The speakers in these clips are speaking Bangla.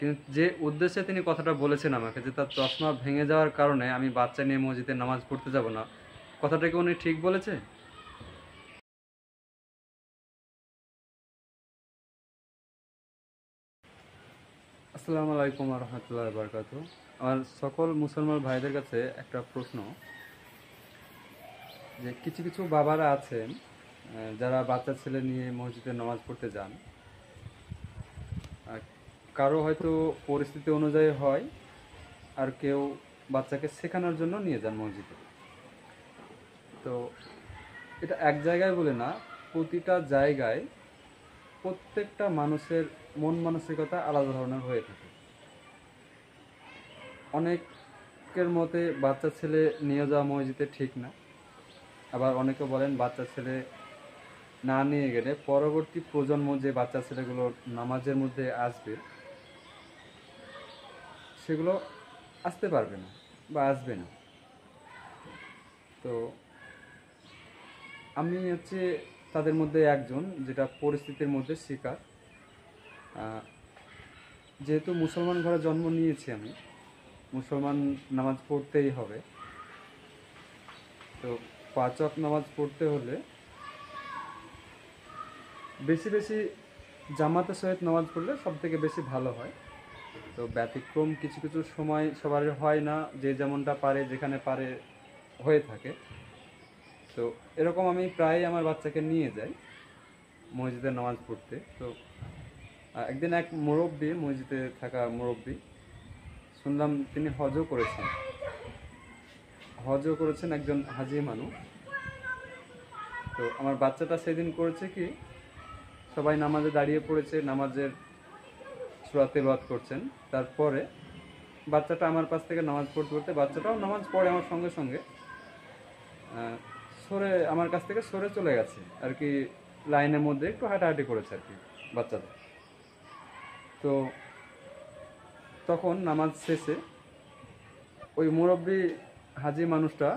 কিন্তু যে উদ্দেশ্যে তিনি কথাটা বলেছেন আমাকে, যে তার চশমা ভেঙে যাওয়ার কারণে আমি বাচ্চা নিয়ে মসজিদে নামাজ পড়তে যাব না, কথাটা কি উনি ঠিক বলেছে? আসসালামু আলাইকুম ওয়া রাহমাতুল্লাহি ওয়া বারাকাতুহু। আমার সকল মুসলমান ভাইদের কাছে একটা প্রশ্ন, যে কিছু কিছু বাবারা আছেন যারা বাচ্চা ছেলে নিয়ে মসজিদে নামাজ পড়তে যান। আহ, কারো হয়তো পরিস্থিতি অনুযায়ী হয়, আর কেউ বাচ্চাকে শেখানোর জন্য নিয়ে যান মসজিদে। তো এটা এক জায়গায় বলে না, প্রতিটা জায়গায় প্রত্যেকটা মানুষের মন মানসিকতা আলাদা ধরনের হয়ে থাকে। অনেকের মতে বাচ্চা ছেলে নিয়ে যাওয়া মসজিদে ঠিক না, আবার অনেকে বলেন বাচ্চা ছেলে না নিয়ে গেলে পরবর্তী প্রজন্ম যে বাচ্চা ছেলেগুলো নামাজের মধ্যে আসবে সেগুলো আসতে পারবে না বা আসবে না। তো আমি তাদের মধ্যে একজন, যেটা পরিস্থিতির মধ্যে শিকার। যেহেতু মুসলমান ঘরে জন্ম নিয়েছি আমি, মুসলমান নামাজ পড়তেই হবে। তো 5 ওয়াক্ত নামাজ পড়তে হলে বেশি বেশি জামাতের সহিত নামাজ পড়লে সব থেকে বেশি ভালো হয়। তো ব্যতিক্রম কিছু কিছু সময় সবার হয় না, যে যেমনটা পারে যেখানে পারে হয়ে থাকে। তো এরকম আমি প্রায় আমার বাচ্চাকে নিয়ে যাই মসজিদে নামাজ পড়তে। তো একদিন এক মুরব্বী, মসজিদে থাকা মুরব্বী, শুনলাম তিনি হজও করেছেন একজন হাজি মানুষ। তো আমার বাচ্চাটা সেদিন করেছে কি, সবাই নামাজে দাঁড়িয়ে পড়েছে, নামাজের সূরা তেলাওয়াত করছেন। তারপরে বাচ্চাটা আমার পাশ থেকে নামাজ পড়তে পড়তে, বাচ্চাটাও নামাজ পড়ে আমার সঙ্গে সঙ্গে, সরে আমার কাছ থেকে সরে চলে গেছে আর কি। লাইনের মধ্যে একটু হাঁটাহাঁটি করেছে আর কি বাচ্চাটা। তো তখন নামাজ শেষে ওই মুরব্বী হাজি মানুষটা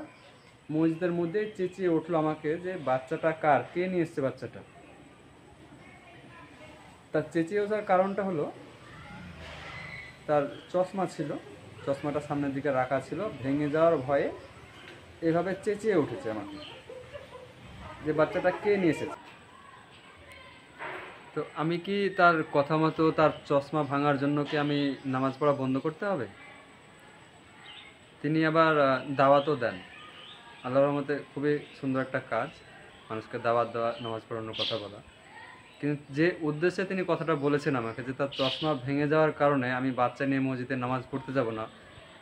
মসজিদের মধ্যে চেঁচিয়ে উঠলো আমাকে, যে বাচ্চাটা কার, কে নিয়ে এসছে বাচ্চাটা। তার চেঁচিয়ে ওঠার কারণটা হলো, তার চশমা ছিল, চশমাটা সামনের দিকে রাখা ছিল, ভেঙে যাওয়ার ভয়ে এভাবে চেঁচিয়ে উঠেছে আমাকে, যে বাচ্চাটা কে নিয়ে এসেছে। তো আমি কি তার কথা মতো তার চশমা ভাঙার জন্য কি আমি নামাজ পড়া বন্ধ করতে হবে? তিনি আবার দাওয়াতও দেন। আল্লাহর রহমতে খুবই সুন্দর একটা কাজ, মানুষকে দাওয়াত দেওয়া, নামাজ পড়ানোর কথা বলা। কিন্তু যে উদ্দেশ্যে তিনি কথাটা বলেছেন আমাকে, যে তার চশমা ভেঙে যাওয়ার কারণে আমি বাচ্চা নিয়ে মসজিদে নামাজ পড়তে যাব না,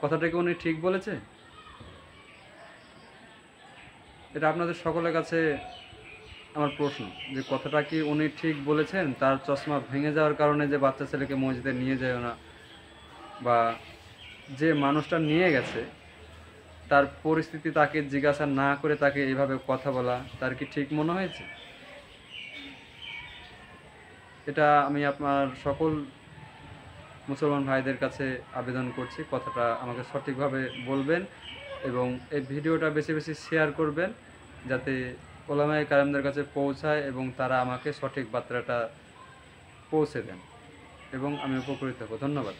কথাটা কি উনি ঠিক বলেছে? এটা আপনাদের সকলের কাছে আমার প্রশ্ন, যে কথাটা কি উনি ঠিক বলেছেন? তার চশমা ভেঙে যাওয়ার কারণে যে বাচ্চা ছেলেকে মসজিদে নিয়ে যায় না, বা যে মানুষটা নিয়ে গেছে তার পরিস্থিতি তাকে জিজ্ঞাসা না করে তাকে এইভাবে কথা বলা, তার কি ঠিক মনে হয়েছে? এটা আমি আপনার সকল মুসলমান ভাইদের কাছে আবেদন করছি, কথাটা আমাকে সঠিকভাবে বলবেন, এবং এই ভিডিওটা বেশি বেশি শেয়ার করবেন, যাতে ওলামায়ে কারামদের কাছে পৌঁছায় এবং তারা আমাকে সঠিক বার্তাটা পৌঁছে দেন, এবং আমি উপকৃত হব। ধন্যবাদ।